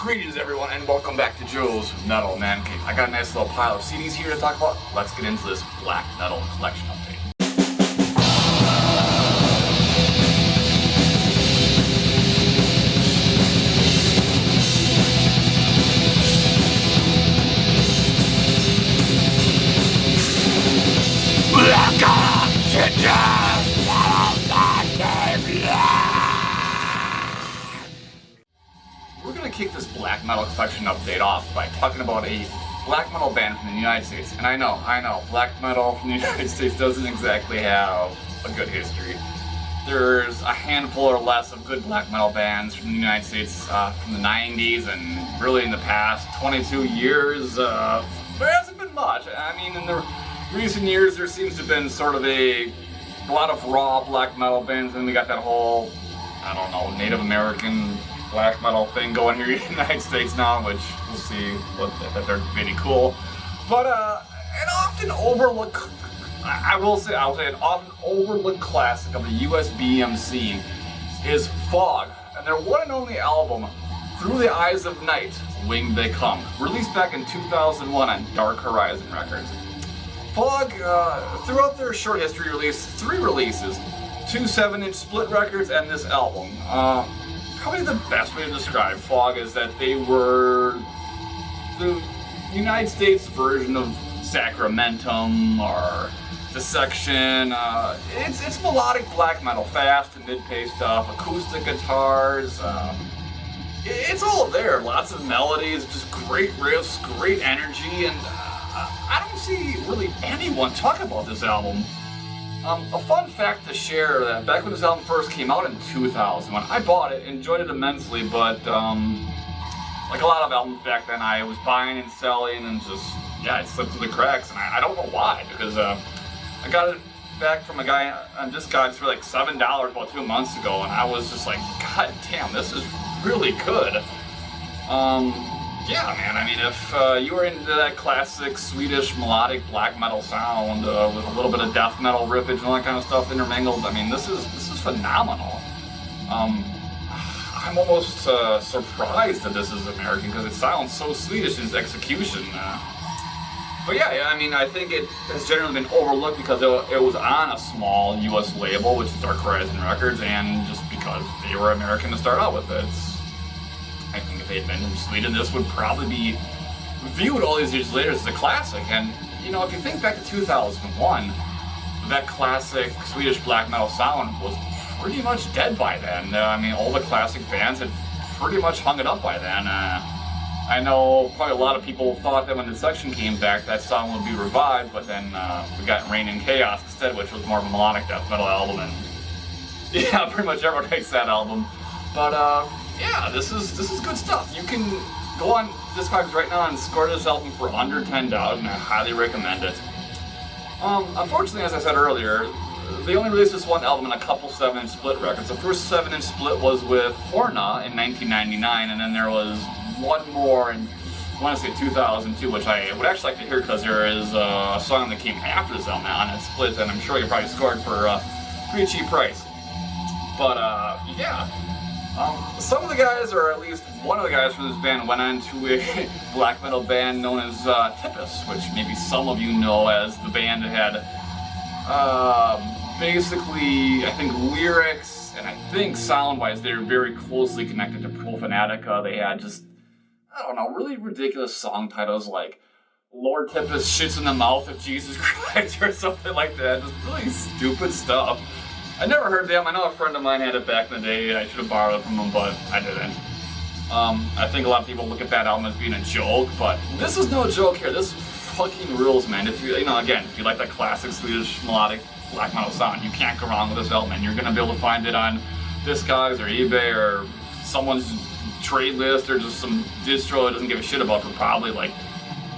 Greetings everyone and welcome back to Joe's Metal Mancave. I got a nice little pile of CDs here to talk about. Let's get into this black metal collection update. We're going to kick this black metal collection update off by talking about a black metal band from the United States. And I know, black metal from the United States doesn't exactly have a good history. There's a handful or less of good black metal bands from the United States from the 90s, and really in the past 22 years, there hasn't been much. I mean, in the recent years, there seems to have been sort of a lot of raw black metal bands, and we got that whole, I don't know, Native American black metal thing going here in the United States now, which we'll see that they're pretty cool. But an often overlooked, I'll say an often overlooked classic of the US BM scene is Fog, and their one and only album, Through the Eyes of Night, Winged They Come, released back in 2001 on Dark Horizon Records. Fog, throughout their short history, released 3 releases, 2 7-inch split records, and this album. Probably the best way to describe Fog is that they were the United States version of Sacramentum or Dissection. It's melodic black metal, fast and mid-paced stuff, acoustic guitars. It's all there. Lots of melodies, just great riffs, great energy, and I don't see really anyone talk about this album. A fun fact to share, that back when this album first came out in 2000, when I bought it, enjoyed it immensely, but like a lot of albums back then, I was buying and selling and just, it slipped through the cracks, and I don't know why, because I got it back from a guy on Discogs for like $7 about 2 months ago, and I was just like, God damn, this is really good. Yeah, man, I mean, if you were into that classic Swedish melodic black metal sound with a little bit of death metal riffage and all that kind of stuff intermingled, I mean, this is phenomenal. I'm almost surprised that this is American because it sounds so Swedish in its execution. But yeah, I mean, I think it has generally been overlooked because it was on a small U.S. label, which is Dark Horizon Records, and just because they were American to start out with it. I think if they'd been in Sweden, this would probably be viewed all these years later as a classic. And, you know, if you think back to 2001, that classic Swedish black metal sound was pretty much dead by then. I mean, all the classic bands had pretty much hung it up by then. I know probably a lot of people thought that when Dissection came back, that sound would be revived, but then we got Reign in Chaos instead, which was more of a melodic death metal album. And yeah, pretty much everyone hates that album. But, yeah, this is good stuff. You can go on Discogs right now and score this album for under $10, and I highly recommend it. Unfortunately, as I said earlier, they only released this one album and a couple 7-inch split records. The first 7-inch split was with Horna in 1999, and then there was one more in, I want to say 2002, which I would actually like to hear because there is a song that came after this album on that split, and I'm sure you probably scored for a pretty cheap price. But, yeah. Some of the guys, or at least one of the guys from this band, went on to a black metal band known as Tippus, which maybe some of you know as the band that had basically, I think, lyrics, and I think sound-wise, they're very closely connected to Profanatica. They had just, I don't know, really ridiculous song titles like Lord Tippus Shits in the Mouth of Jesus Christ or something like that. Just really stupid stuff. I never heard them. I know a friend of mine had it back in the day. I should have borrowed it from him, but I didn't. I think a lot of people look at that album as being a joke, but this is no joke here. This fucking rules, man. If you know, again, if you like that classic Swedish melodic black metal sound, you can't go wrong with this album, and you're gonna be able to find it on Discogs or eBay or someone's trade list or just some distro that doesn't give a shit about for probably like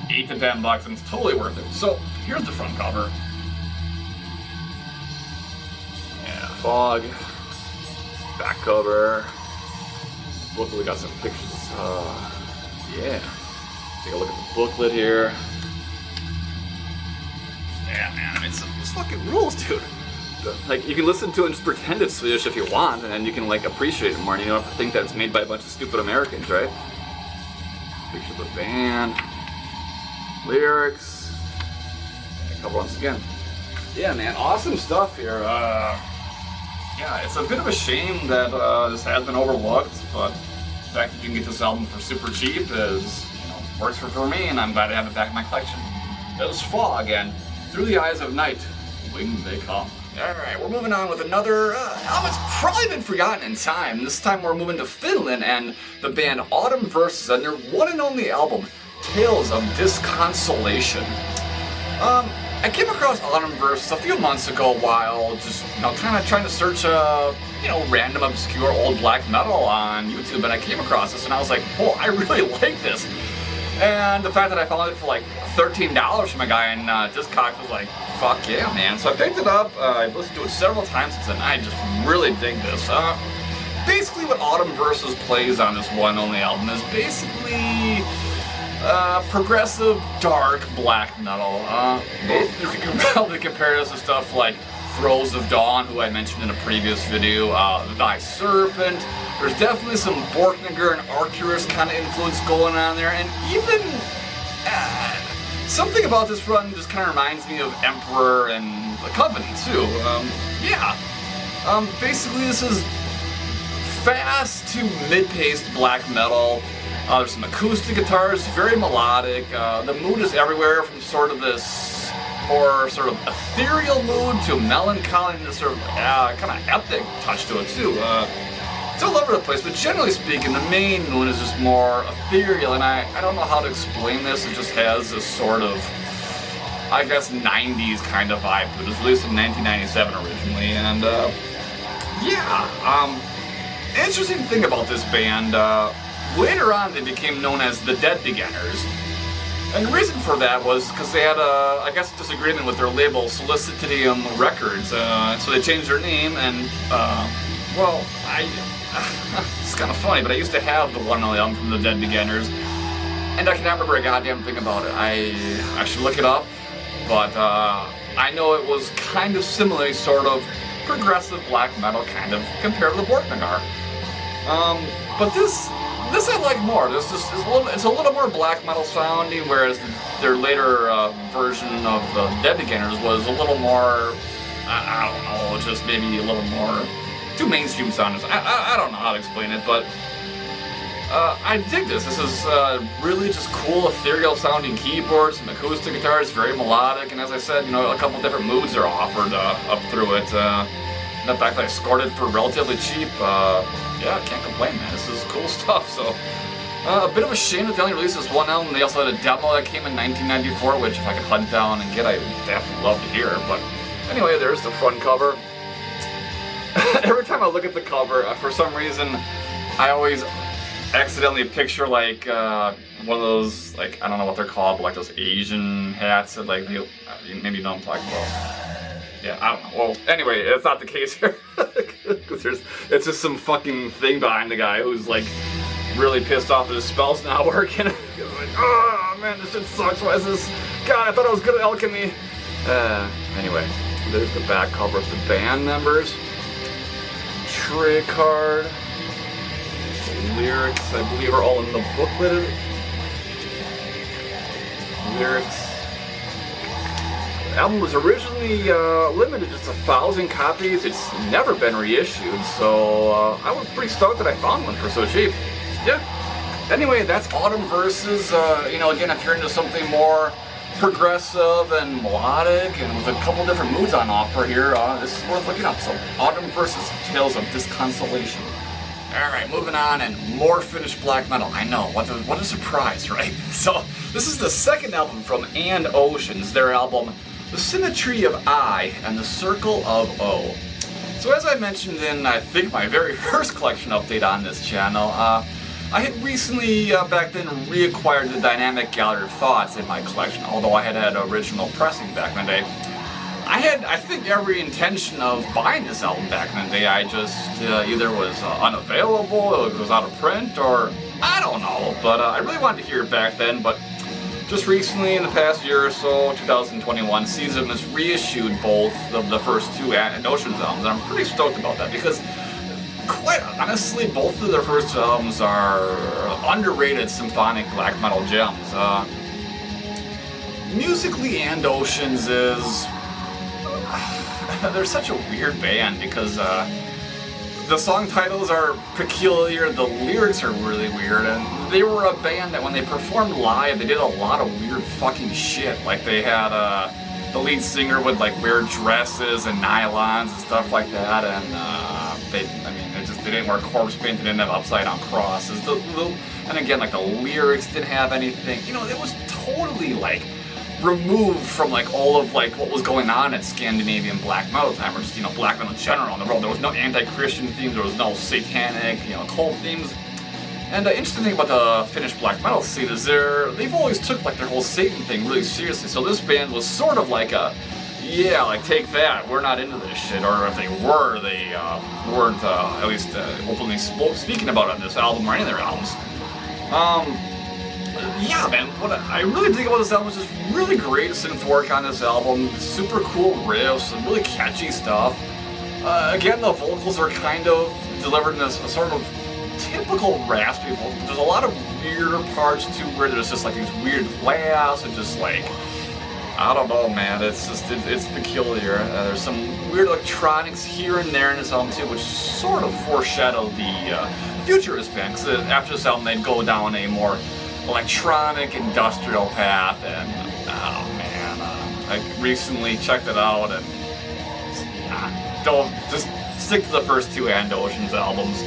$8 to $10, and it's totally worth it. So here's the front cover. Fog, back cover, booklet, we got some pictures, yeah, take a look at the booklet here. Yeah, man, I mean, it's fucking rules, dude. Like, you can listen to it and just pretend it's Swedish if you want, and then you can, like, appreciate it more, and you don't have to think that it's made by a bunch of stupid Americans, right? Picture of the band, lyrics, a couple once again. Yeah, man, awesome stuff here. Yeah, it's a bit of a shame that this has been overlooked, but the fact that you can get this album for super cheap is, works for me, and I'm glad to have it back in my collection. There's Fog and Through the Eyes of Night, Winged They Come. Alright, we're moving on with another album that's probably been forgotten in time. This time we're moving to Finland and the band Autumn Versus and their one and only album, Tales of Disconsolation. I came across Autumn Versus a few months ago while just, kind of trying to search, random obscure old black metal on YouTube, and I came across this and I was like, whoa, I really like this. And the fact that I found it for like $13 from a guy in Discogs was like, fuck yeah, man. So I picked it up, I've listened to it several times since then, and I just really dig this. Basically what Autumn Versus plays on this one only album is basically progressive, dark black metal. You can probably compare this to stuff like Throes of Dawn, who I mentioned in a previous video, Thy Serpent. There's definitely some Borknagar and Arcturus kind of influence going on there, and even something about this run just kind of reminds me of Emperor and the Covenant too. Basically this is fast to mid-paced black metal. There's some acoustic guitars, very melodic. The mood is everywhere from sort of this more sort of ethereal mood to melancholy and this sort of kind of epic touch to it too. It's all over the place, but generally speaking, the main mood is just more ethereal, and I don't know how to explain this. It just has this sort of, I guess, 90s kind of vibe to it. It was released in 1997 originally, and interesting thing about this band, later on they became known as the Dead Beginners. And the reason for that was because they had a disagreement with their label, Solicitium Records, so they changed their name, and, it's kind of funny, but I used to have the one and only album from the Dead Beginners, and I cannot remember a goddamn thing about it. I should look it up, but I know it was kind of similarly sort of progressive black metal, kind of, compared to the Borknagar. But this I like more. This is it's a little more black metal sounding, whereas their later version of the Dead Beginners was a little more, I don't know, just maybe a little more too mainstream sounding. I don't know how to explain it, but I dig this. This is really just cool, ethereal sounding keyboards, some acoustic guitars, very melodic, and as I said, a couple different moods are offered up through it. And the fact that I scored it for relatively cheap, I can't complain, man. This is cool stuff. So, a bit of a shame that they only released this one album. They also had a demo that came in 1994, which if I could hunt down and get, I would definitely love to hear. But anyway, there's the front cover. Every time I look at the cover, for some reason, I always accidentally picture like one of those, like, I don't know what they're called, but like those Asian hats that maybe you know what I'm talking about. Yeah, I don't know. Well, anyway, it's not the case here. Because it's just some fucking thing behind the guy who's like really pissed off that his spell's not working. He's like, oh man, this shit sucks. Why is this? God, I thought I was good at alchemy. Anyway, there's the back cover of the band members. Tray card. The lyrics, I believe, are all in the booklet. Lyrics. The album was originally limited to just 1,000 copies. It's never been reissued, so I was pretty stoked that I found one for so cheap. Yeah. Anyway, that's Autumn Versus. Again, if you're into something more progressive and melodic and with a couple different moods on offer here, this is worth looking up. So, Autumn Versus, Tales of Disconsolation. Alright, moving on, and more Finnish black metal. I know, what a surprise, right? So, this is the second album from And Oceans, their album The Symmetry of I and the Circle of O. So as I mentioned in, I think, my very first collection update on this channel, I had recently, back then, reacquired the Dynamic Gallery of Thoughts in my collection, although I had original pressing back in the day. I had, I think, every intention of buying this album back in the day. I just either was unavailable, it was out of print, or I don't know. But I really wanted to hear it back then, but just recently, in the past year or so, 2021, Season has reissued both of the first two And Oceans albums, and I'm pretty stoked about that because, quite honestly, both of their first albums are underrated symphonic black metal gems. Musically, And Oceans is... they're such a weird band because the song titles are peculiar, the lyrics are really weird, and they were a band that when they performed live, they did a lot of weird fucking shit. Like they had the lead singer would like wear dresses and nylons and stuff like that, and they didn't wear corpse paint, they didn't have upside down crosses. And again, like the lyrics didn't have anything. You know, it was totally like removed from like all of like what was going on at Scandinavian black metal time, or just, you know, black metal in general in the world. There was no anti-Christian themes, there was no satanic, you know, cult themes. And the interesting thing about the Finnish black metal scene is they've always took like their whole Satan thing really seriously. So this band was sort of like a, yeah, like take that, we're not into this shit. Or if they were, they weren't at least openly speaking about it on this album or any of their albums. Yeah, man, what I really dig about this album is just really great synth work on this album, super cool riffs, and really catchy stuff. Again, the vocals are kind of delivered in a sort of typical raspy vocal. There's a lot of weirder parts too, where there's just like these weird laughs and just like, I don't know, man, it's peculiar. There's some weird electronics here and there in this album too, which sort of foreshadowed the future of this band, because after this album they'd go down a more electronic industrial path, and oh man, I recently checked it out, and don't just stick to the first two And Oceans albums.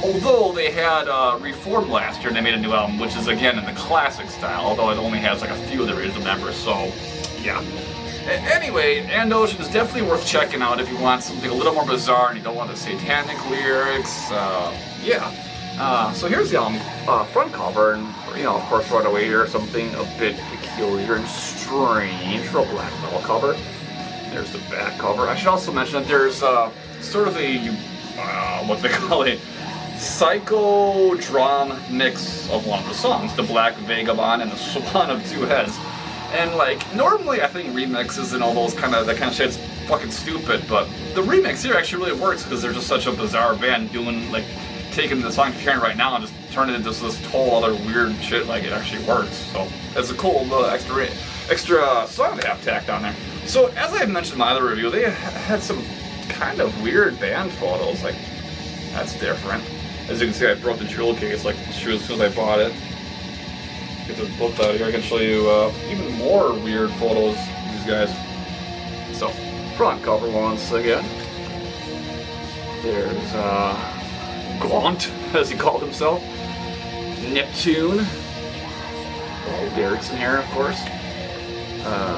Although they had reformed last year and they made a new album, which is again in the classic style, although it only has like a few of the original members, so yeah. Anyway, And Ocean is definitely worth checking out if you want something a little more bizarre and you don't want the satanic lyrics. So here's the album front cover, and you know, of course, right away here something a bit peculiar and strange for a black metal cover. There's the back cover. I should also mention that there's sort of a what they call it, psychodrum mix of one of the songs, The Black Vagabond and The Swan of Two Heads. And like, normally I think remixes and all those that kind of shit's fucking stupid, but the remix here actually really works because they're just such a bizarre band doing like, taking the song you're hearing right now and just turning it into this whole other weird shit. Like, it actually works. So it's a cool little extra song they have tacked on there. So as I had mentioned in my other review, they had some kind of weird band photos. Like, that's different. As you can see, I brought the jewel case like as soon as I bought it. Get this book out here. I can show you even more weird photos of these guys. So, front cover once again. There's Gaunt, as he called himself. Neptune. Old Erickson here, of course.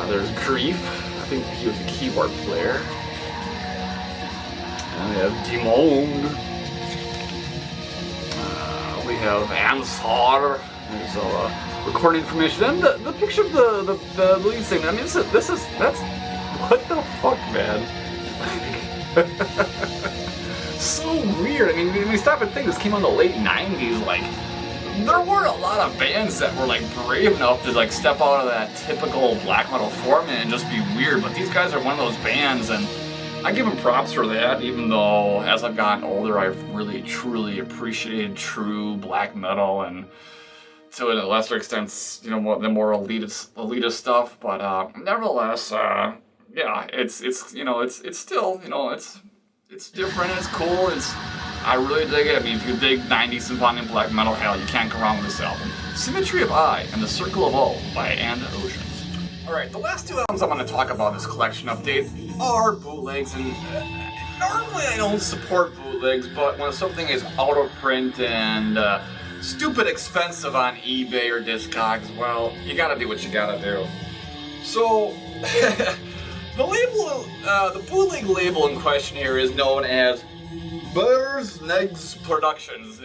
There's Grief. I think he was a keyboard player. And we have Demon. We have Ansar. There's a recording information. And the picture of the lead singer. I mean, that's what the fuck, man? So weird. I mean, when you stop and think, this came out in the late 90s, like, there weren't a lot of bands that were, like, brave enough to, like, step out of that typical black metal format and just be weird, but these guys are one of those bands, and I give them props for that, even though, as I've gotten older, I've really, truly appreciated true black metal, and to a lesser extent, you know, the more elitist stuff, but, nevertheless, yeah, it's still, you know, it's different, it's cool, I really dig it. I mean, if you dig 90s symphonic black metal, hell, you can't go wrong with this album. Symmetry of Eye and The Circle of O by And Oceans. Alright, the last two albums I'm going to talk about in this collection update are bootlegs, and normally I don't support bootlegs, but when something is out of print and stupid expensive on eBay or Discogs, well, you gotta do what you gotta do. So, the bootleg label in question here is known as Negs Productions,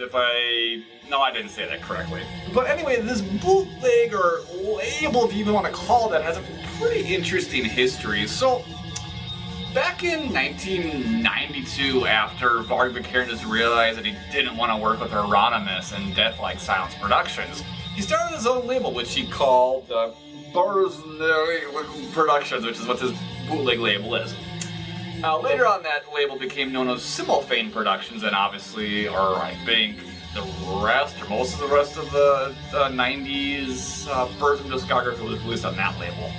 no, I didn't say that correctly. But anyway, this bootleg or label, if you even want to call that, has a pretty interesting history. So, back in 1992, after Varg Vikernes realized that he didn't want to work with Euronymous and Death Like Silence Productions, he started his own label, which he called Productions, which is what this bootleg label is. Later on, that label became known as Simulfane Productions, and obviously, or I think, the rest, or most of the rest of the 90s Pervertum discography was released on that label.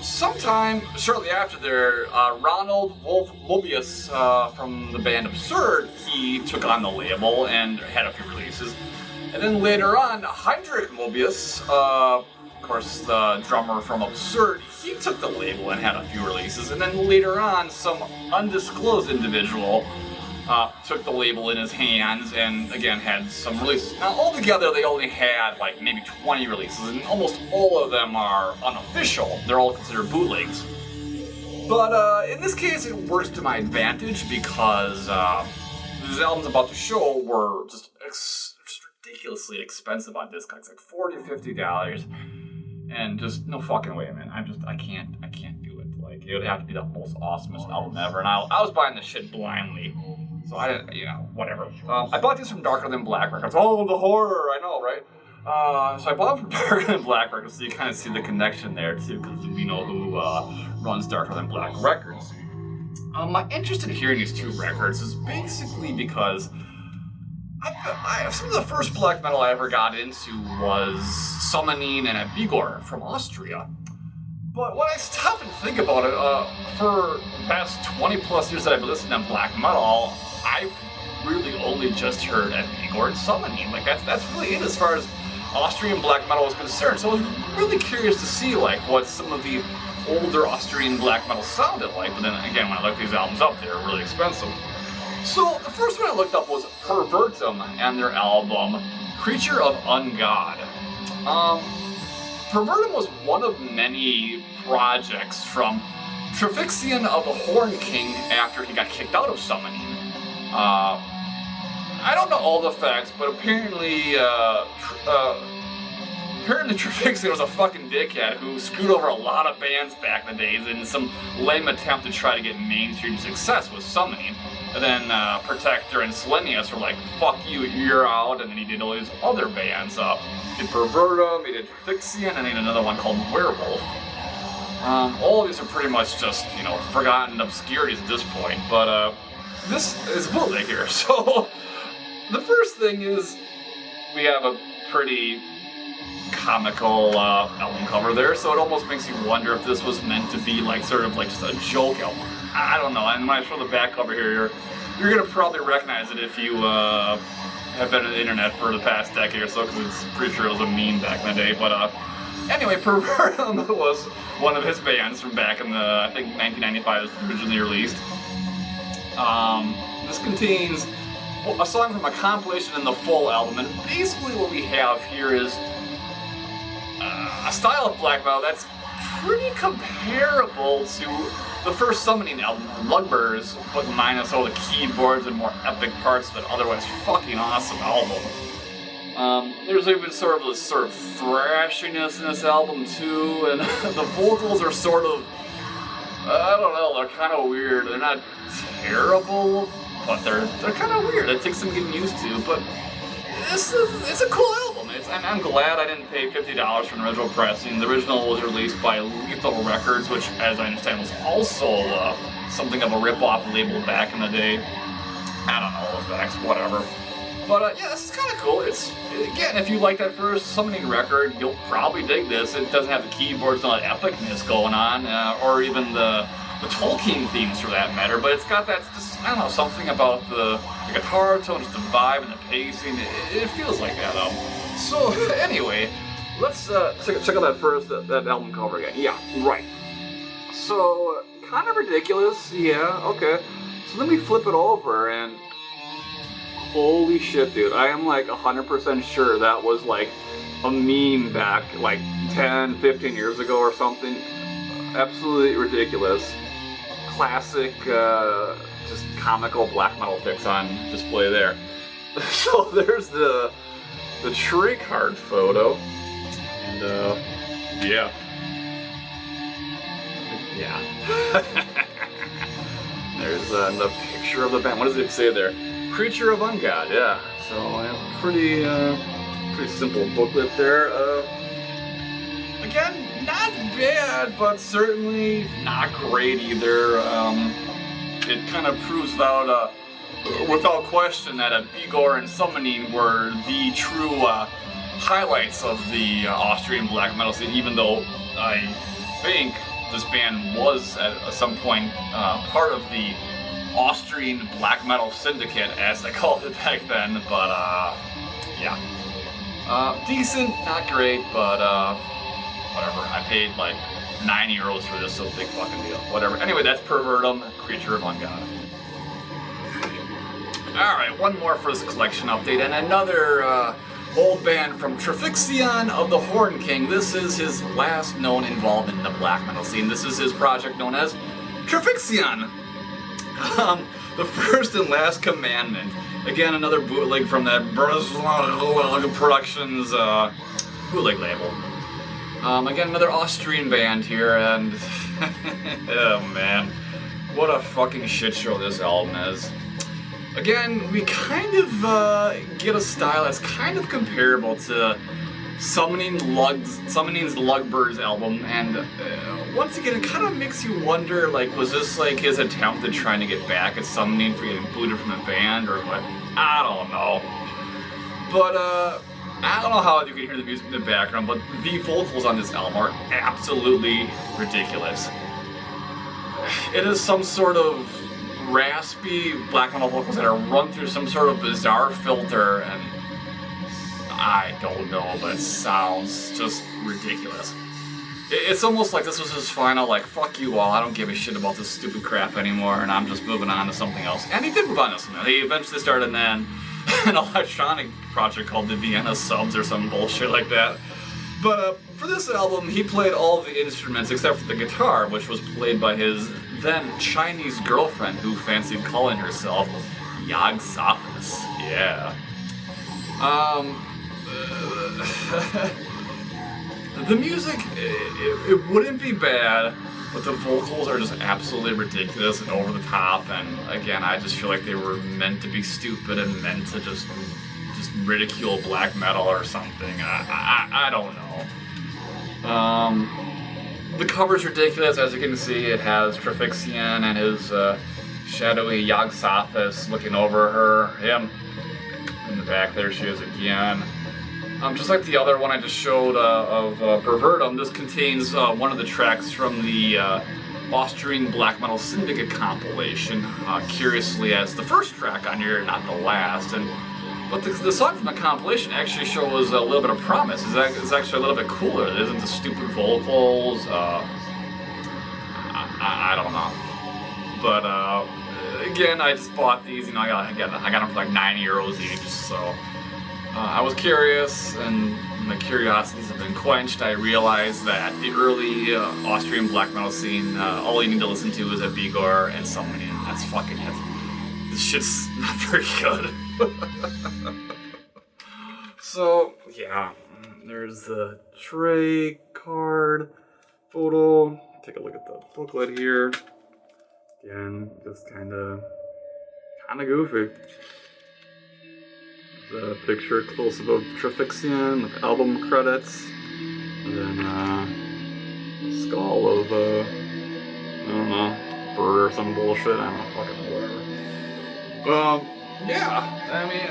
Sometime shortly after there, Ronald Wolf Mobius from the band Absurd, he took on the label and had a few releases. And then later on, Heinrich Mobius, of course the drummer from Absurd, he took the label and had a few releases. And then later on, some undisclosed individual took the label in his hands and again had some releases. Now altogether they only had like maybe 20 releases, and almost all of them are unofficial. They're all considered bootlegs. But in this case it works to my advantage because these albums I'm about to show were just ridiculously expensive on Discogs, like $40, $50, and just no fucking way, man. I can't do it. Like, it would have to be the most awesomest album ever, and I was buying this shit blindly. So I didn't, whatever. I bought these from Darker Than Black Records. Oh, the horror, I know, right? So I bought them from Darker Than Black Records, so you kind of see the connection there, too, because we know who runs Darker Than Black Records. My interest in hearing these two records is basically because some of the first black metal I ever got into was Summoning and Abigor from Austria. But when I stop and think about it, for the past 20 plus years that I've been listening to black metal, I've really only just heard Abigor and Summoning. Like, that's really it as far as Austrian black metal is concerned. So I was really curious to see like what some of the older Austrian black metal sounded like. But then again, when I looked these albums up, they were really expensive. So the first one I looked up was Pervertum and their album Creature of Ungod. Pervertum was one of many projects from Trifixion of the Horn King after he got kicked out of Summoning. I don't know all the facts, but apparently Trifixion was a fucking dickhead who screwed over a lot of bands back in the days in some lame attempt to try to get mainstream success with Summoning. And then Protector and Selenius were like, fuck you, you're out, and then he did all these other bands. He did Pervertum, he did Trifixion, and he did another one called Werewolf. All of these are pretty much just, forgotten obscurities at this point, but this is bootleg here. So the first thing is we have a pretty comical album cover there, so it almost makes you wonder if this was meant to be like sort of like just a joke album. I don't know. And when I show the back cover here, you're gonna probably recognize it if you have been on the internet for the past decade or so, because it's pretty sure it was a meme back in the day. But anyway, Pervertum was one of his bands from back in the, I think 1995 was originally released. This contains a song from a compilation in the full album, and basically what we have here is a style of black metal that's pretty comparable to the first Summoning album, Lugbearers, but minus all the keyboards and more epic parts of an otherwise fucking awesome album. There's even sort of thrashiness in this album too, and the vocals are sort of, I don't know, they're kind of weird. They're not terrible, but they're kind of weird. It takes some getting used to, but it's a cool album. I'm glad I didn't pay $50 for an original pressing. The original was released by Lethal Records, which, as I understand, was also something of a rip-off label back in the day. I don't know the facts, whatever. But yeah, this is kind of cool. It's, again, if you like that first Summoning record, you'll probably dig this. It doesn't have the keyboards and all that epicness going on, or even the Tolkien themes for that matter, but it's got that, just, I don't know, something about the guitar tone, just the vibe and the pacing. It feels like that album. So anyway, let's check out that album cover again. Yeah, right. So, kind of ridiculous, yeah, okay. So let me flip it over and holy shit, dude, I am like 100% sure that was like a meme back like 10, 15 years ago or something. Absolutely ridiculous. Classic, just comical black metal pics on display there. So there's the tree card photo, and yeah. There's the picture of the band. What does it say there? Creature of Ungod. Yeah. So pretty simple booklet there. Again, not bad, but certainly not great either. It kind of proves out without question that Bigor and Summoning were the true highlights of the Austrian black metal scene, even though I think this band was at some point part of the Austrian black metal syndicate, as they called it back then, but yeah. Decent, not great, but whatever. I paid like €9 for this, so big fucking deal. Whatever. Anyway, that's Pervertum, Creature of Ungod. Alright, one more for this collection update, and another old band from Trifixion of the Horn King. This is his last known involvement in the black metal scene. This is his project known as Trifixion. The First and Last Commandment. Again, another bootleg from that Productions bootleg label. Again, another Austrian band here, and oh man, what a fucking shit show this album is. Again, we kind of get a style that's kind of comparable to Summoning's Lugbirds album, and once again, it kind of makes you wonder, like, was this like his attempt at trying to get back at Summoning for getting booted from the band, or what? I don't know. But, I don't know how you can hear the music in the background, but the vocals on this album are absolutely ridiculous. It is some sort of raspy black metal vocals that are run through some sort of bizarre filter, and I don't know, but it sounds just ridiculous. It's almost like this was his final, like, fuck you all, I don't give a shit about this stupid crap anymore, and I'm just moving on to something else. And he did move on to something. He eventually started then an electronic project called the Vienna Subs or some bullshit like that. But for this album, he played all the instruments except for the guitar, which was played by his then Chinese girlfriend, who fancied calling herself Yag Sophists. Yeah. The music, it wouldn't be bad, but the vocals are just absolutely ridiculous and over the top, and again, I just feel like they were meant to be stupid and meant to just ridicule black metal or something. I don't know. The cover's ridiculous, as you can see. It has Trifixion and his shadowy Yag Sophist looking over him. In the back there she is again. Just like the other one I just showed of Pervertum, this contains one of the tracks from the Austrian Black Metal Syndicate compilation, curiously as the first track on here, not the last. But the song from the compilation actually shows a little bit of promise. It's actually a little bit cooler. It isn't the stupid vocals. I don't know. But again, I just bought these. You know, I got them for like €9 each. So. I was curious, and my curiosities have been quenched. I realized that the early Austrian black metal scene, all you need to listen to is a Bigor and Summoning, and that's fucking it. This shit's not very good. So, yeah, there's the tray card photo. Take a look at the booklet here. Again, just kinda goofy. The picture close-up of Trifixion with album credits, and then a skull of I don't know, bird or some bullshit. I don't know, fucking whatever. Yeah, I mean,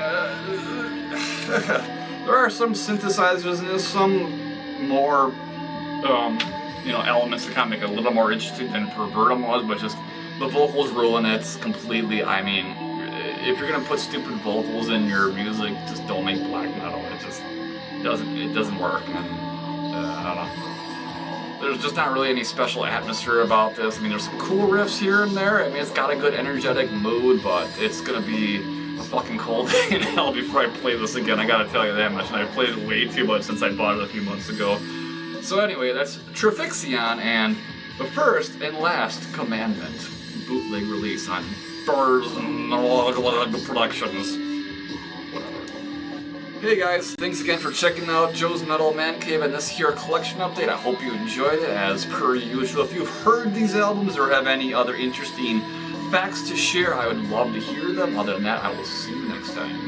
there are some synthesizers and there's some more elements to kind of make it a little more interesting than Pervertum was, but just the vocals ruin it completely. I mean, if you're gonna put stupid vocals in your music, just don't make black metal. It just doesn't work. And I don't know. There's just not really any special atmosphere about this. I mean, there's some cool riffs here and there. I mean, it's got a good energetic mood, but it's gonna be a fucking cold day in hell before I play this again. I gotta tell you that much. And I played it way too much since I bought it a few months ago. So anyway, that's Trifixion and the First and Last Commandment bootleg release on Productions. Whatever. Hey guys, thanks again for checking out Joe's Metal Mancave and this here collection update. I hope you enjoyed it as per usual. If you've heard these albums or have any other interesting facts to share, I would love to hear them. Other than that, I will see you next time.